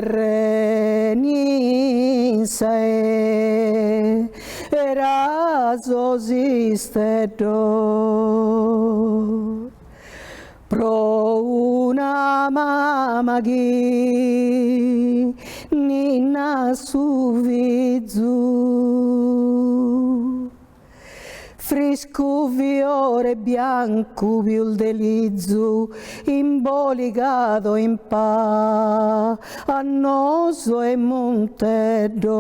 Renisa erazo zistedo pro una mamagi nina suvizu frisco fiore bianco viul delizzo imboligato in pa annoso e montedo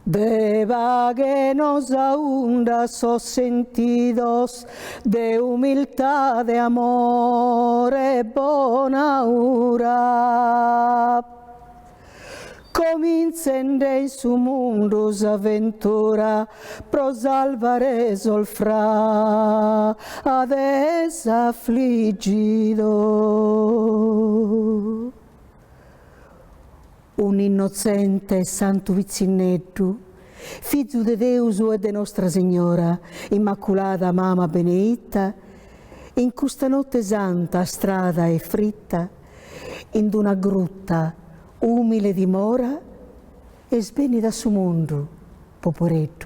de vaguenos aundas sos sentidos de humildad, de amor e bonaura comincende in su mundus avventura pro salvare solfra ad es affliggido. Un innocente santo vizinetto, figlio de Deus e de Nostra Signora, Immaculata Mamma Benedetta, in questa notte santa, strada e fritta, in una grutta umile dimora, e sveni da su mondo, poporetto.